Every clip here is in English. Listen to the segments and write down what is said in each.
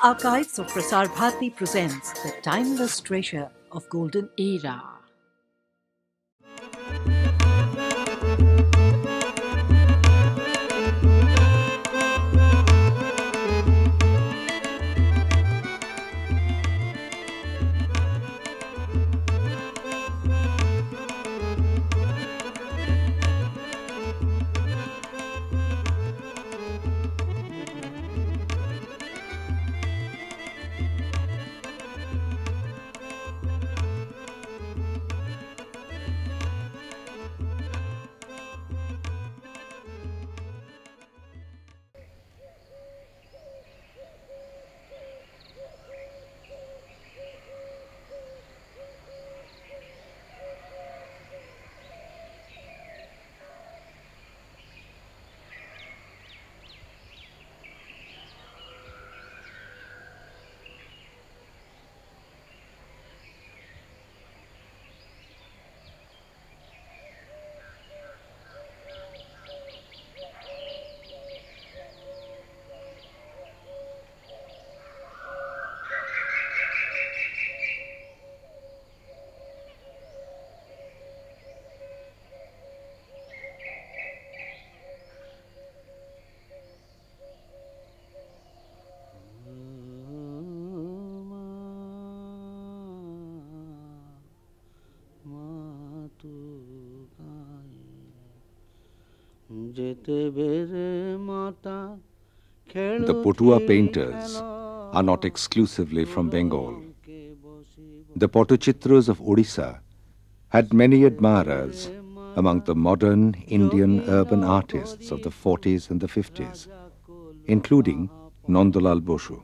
Archives of Prasar Bharati presents the timeless treasure of golden era. The Potua painters are not exclusively from Bengal. The Pottochitras of Odisha had many admirers among the modern Indian urban artists of the 40s and the 50s, including Nandalal Bosu.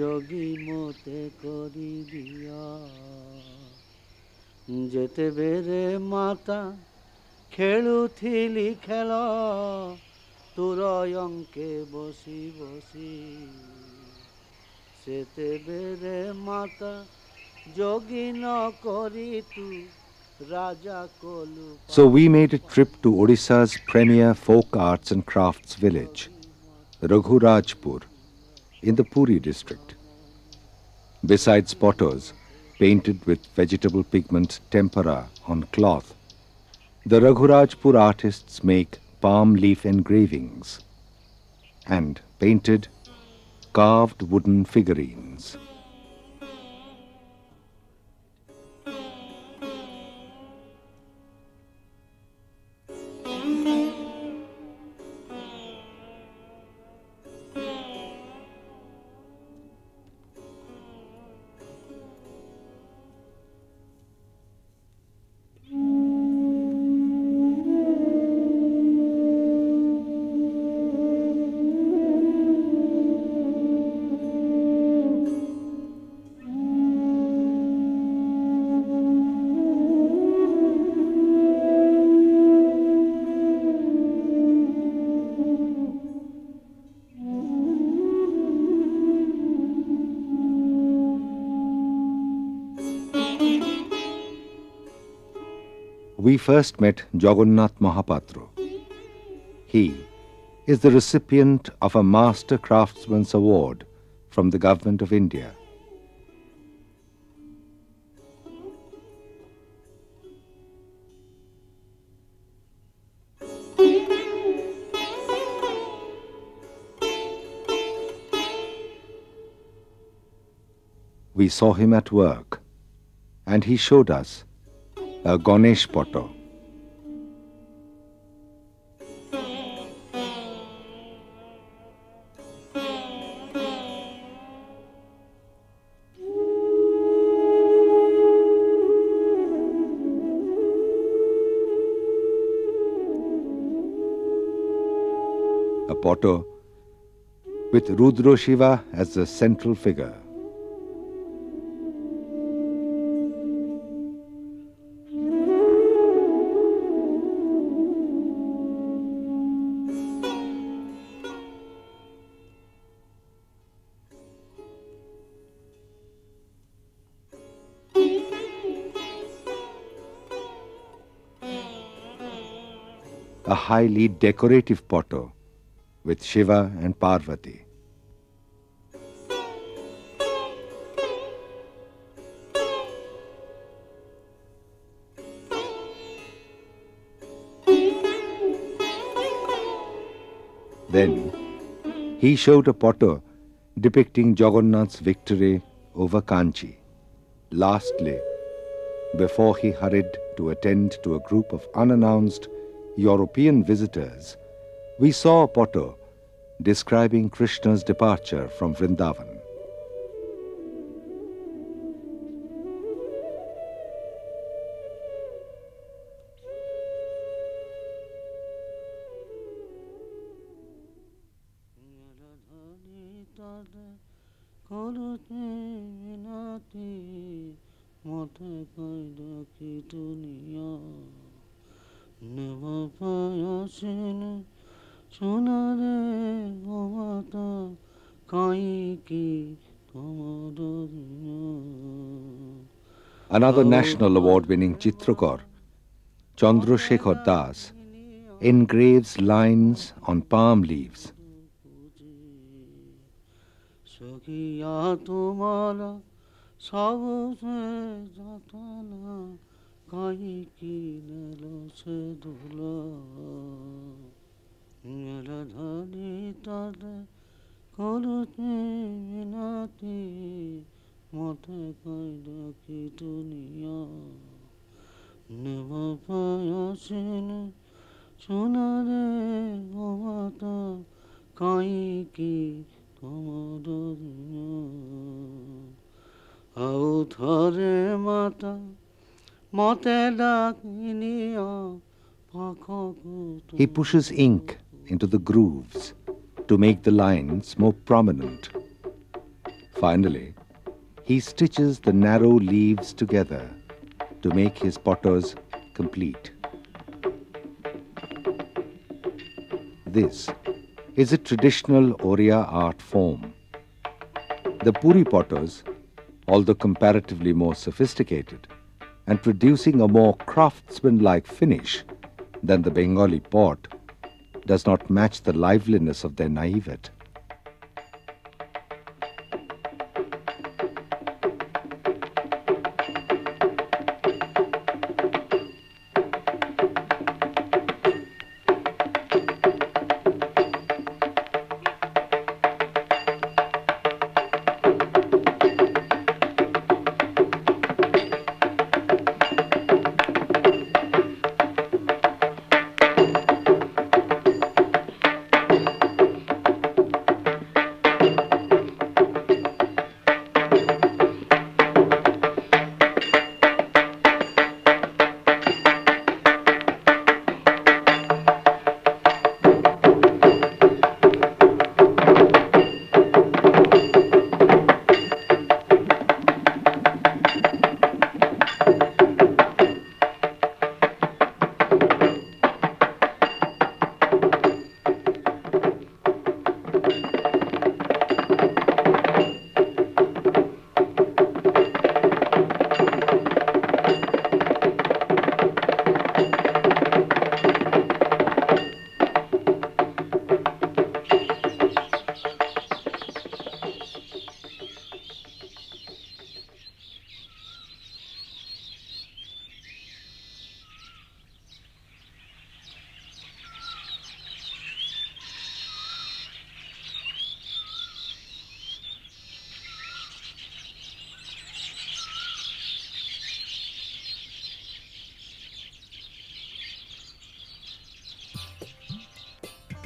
যোগী মতে করি দিয়া যেতে বেরে মাতা খেলুথিলি খেল তোর অঙ্কে বসি বসি সেতে বেরে মাতা যোগী ন করি তু রাজা কলু. So we made a trip to Odisha's premier folk arts and crafts village, Raghurajpur, in the Puri district. Besides potters painted with vegetable pigment tempera on cloth, the Raghurajpur artists make palm leaf engravings and painted carved wooden figurines. We first met Jagannath Mahapatra. He is the recipient of a Master Craftsman's Award from the Government of India. We saw him at work, and he showed us a Ganesh potto. A potto with Rudra Shiva as the central figure. a highly decorative potto with Shiva and Parvati. Then he showed a potto depicting Jagannath's victory over Kanchi. Lastly, before he hurried to attend to a group of unannounced European visitors, we saw a potto describing Krishna's departure from Vrindavan. Another national award-winning Chitrakar, Chandrasekhar Das, engraves lines on palm leaves. He pushes ink into the grooves to make the lines more prominent. Finally, he stitches the narrow leaves together to make his pottos complete. This is a traditional Oriya art form. The Puri pottos, although comparatively more sophisticated and producing a more craftsman-like finish than the Bengali pot, does not match the liveliness of their naivete.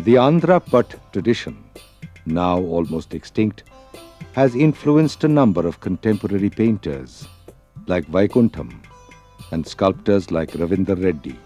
The Andhra Patt tradition, now almost extinct, has influenced a number of contemporary painters like Vaikuntham and sculptors like Ravindra Reddy.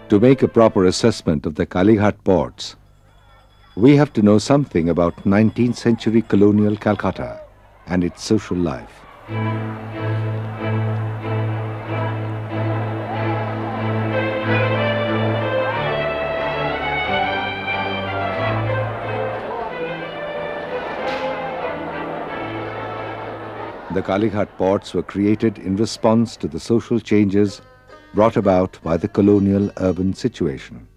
To make a proper assessment of the Kalighat ports, we have to know something about 19th century colonial Calcutta and its social life. The Kalighat ports were created in response to the social changes brought about by the colonial urban situation.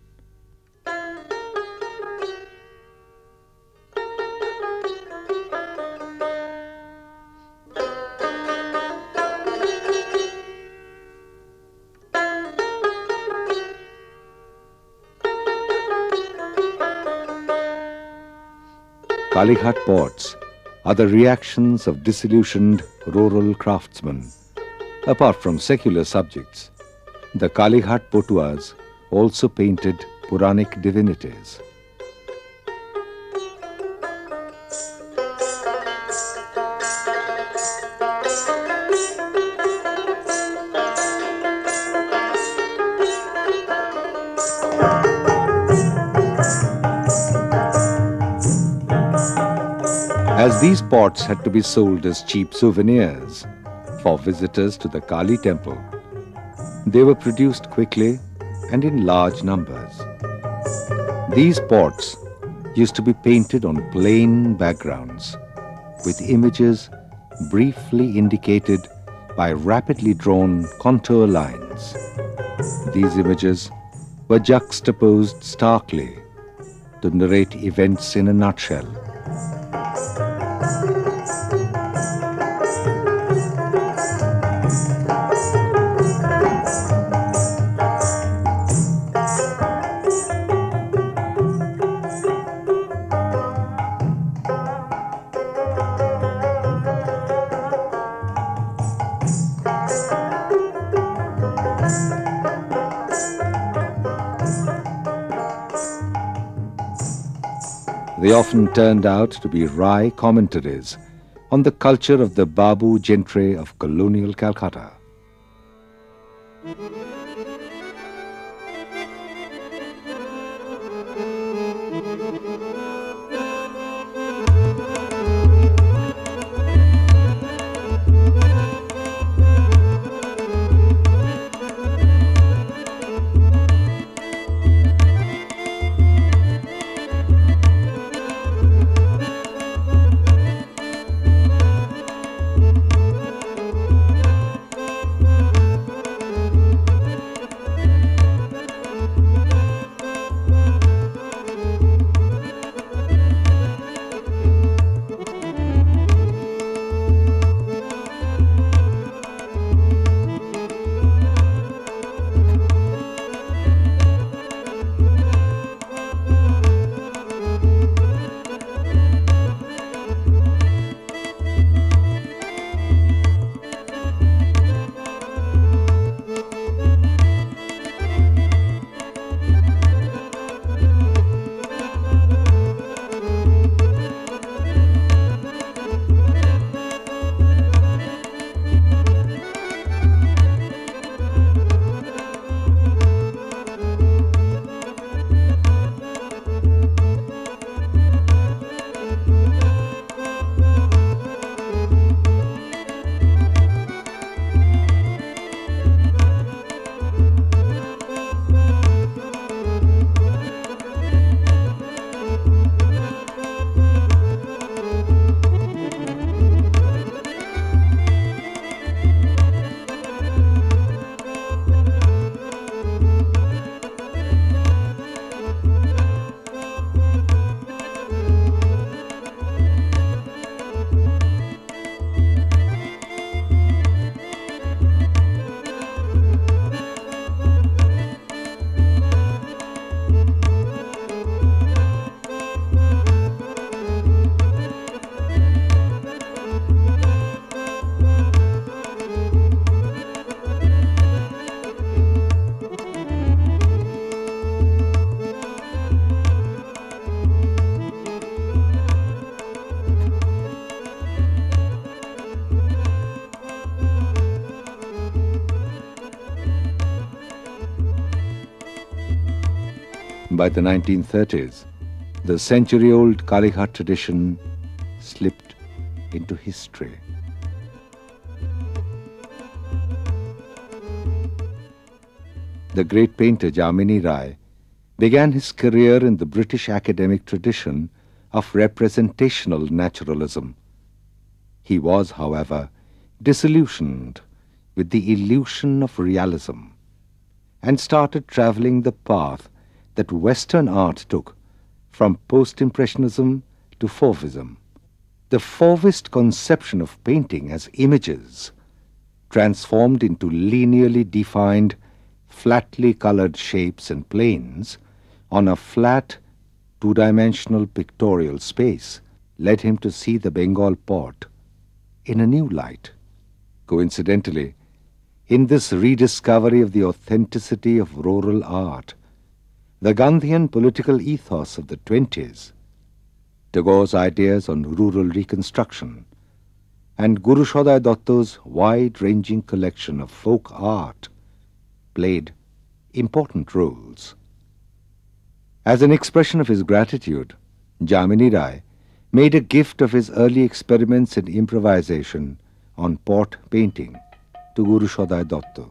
Kalighat ports are the reactions of disillusioned rural craftsmen. Apart from secular subjects, the Kalighat Potuas also painted Puranic divinities. As these pots had to be sold as cheap souvenirs for visitors to the Kali temple, they were produced quickly and in large numbers. These pots used to be painted on plain backgrounds with images briefly indicated by rapidly drawn contour lines. These images were juxtaposed starkly to narrate events in a nutshell. They often turned out to be wry commentaries on the culture of the Babu gentry of colonial Calcutta. By the 1930s, the century-old Kalighat tradition slipped into history. The great painter Jamini Rai began his career in the British academic tradition of representational naturalism. He was, however, disillusioned with the illusion of realism and started traveling the path that Western art took from post-impressionism to Fauvism. The Fauvist conception of painting as images transformed into linearly defined, flatly colored shapes and planes on a flat, two-dimensional pictorial space led him to see the Bengal pot in a new light. Coincidentally, in this rediscovery of the authenticity of rural art, the Gandhian political ethos of the 20s, Tagore's ideas on rural reconstruction, and Guru Shodai Datta's wide-ranging collection of folk art played important roles. As an expression of his gratitude, Jamini Rai made a gift of his early experiments in improvisation on pot painting to Guru Shodai Datta.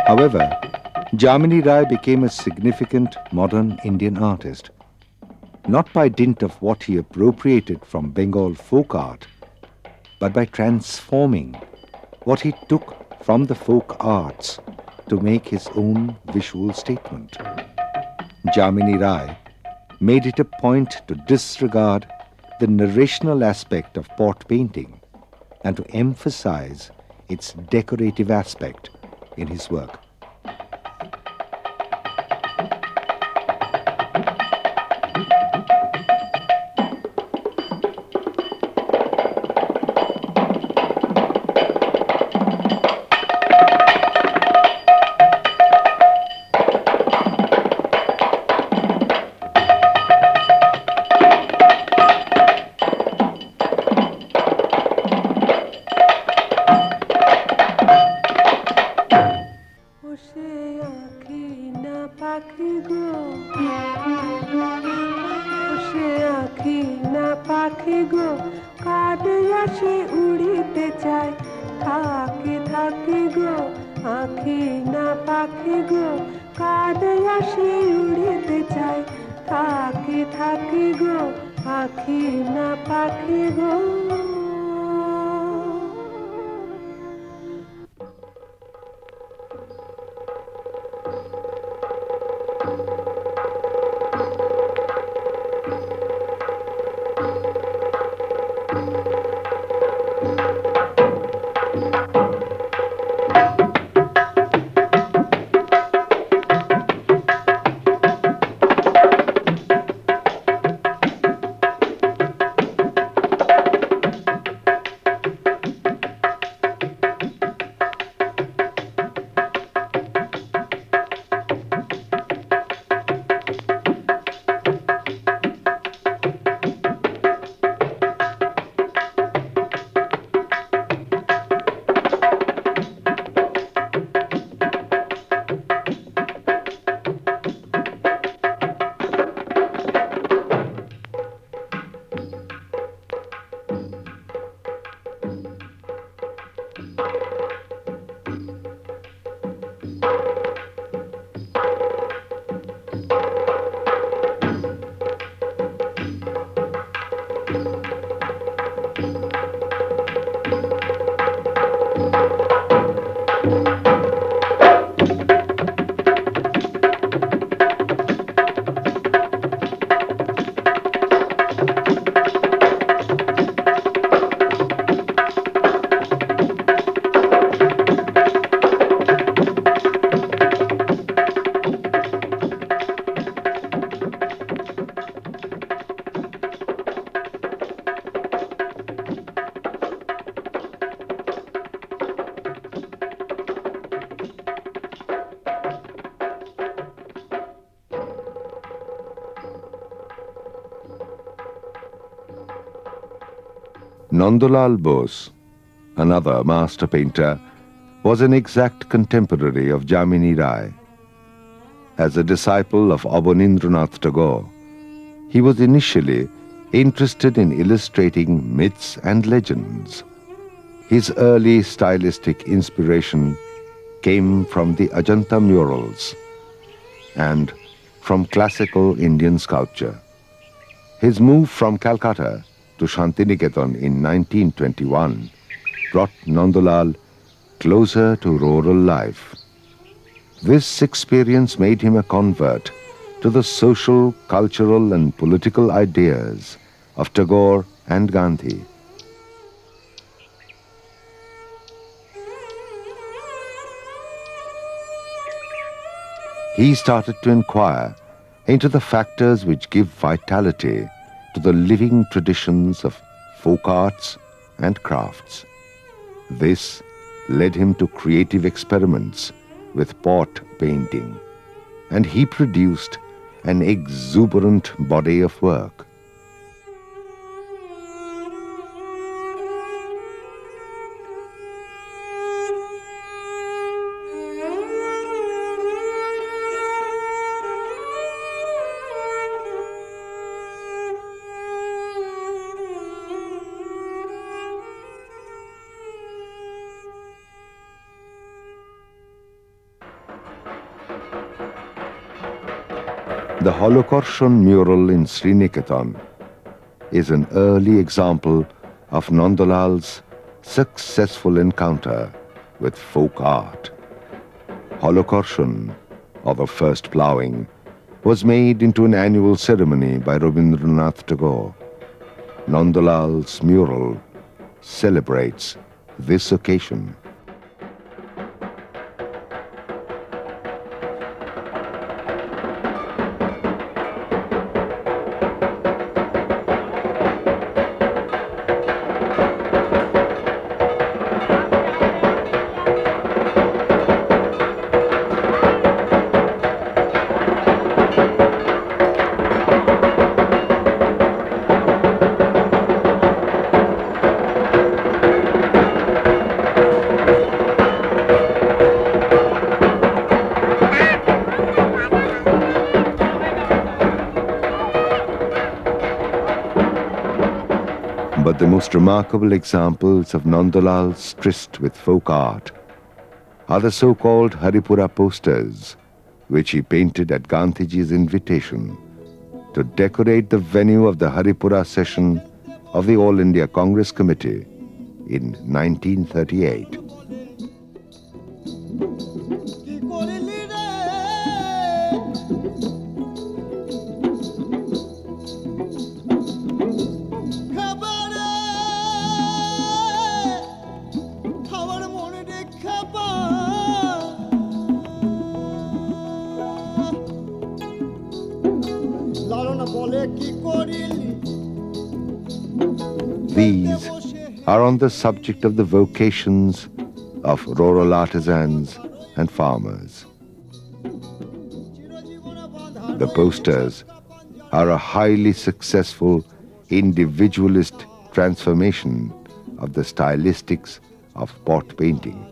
However, Jamini Rai became a significant modern Indian artist, not by dint of what he appropriated from Bengal folk art, but by transforming what he took from the folk arts to make his own visual statement. Jamini Rai made it a point to disregard the narrational aspect of pot painting and to emphasize its decorative aspect in his work. Nandalal Bose, another master painter, was an exact contemporary of Jamini Rai. As a disciple of Abanindranath Tagore, he was initially interested in illustrating myths and legends. His early stylistic inspiration came from the Ajanta murals and from classical Indian sculpture. His move from Calcutta to Shantiniketan in 1921 brought Nandalal closer to rural life. This experience made him a convert to the social, cultural and political ideas of Tagore and Gandhi. He started to inquire into the factors which give vitality to the living traditions of folk arts and crafts. This led him to creative experiments with pot painting, and he produced an exuberant body of work. The Holocarshan mural in Sriniketan is an early example of Nandalal's successful encounter with folk art. Holocarshan, or the first ploughing, was made into an annual ceremony by Rabindranath Tagore. Nandalal's mural celebrates this occasion. But the most remarkable examples of Nandalal's tryst with folk art are the so-called Haripura posters, which he painted at Gandhiji's invitation to decorate the venue of the Haripura session of the All India Congress Committee in 1938. These are on the subject of the vocations of rural artisans and farmers. The posters are a highly successful individualist transformation of the stylistics of pot painting.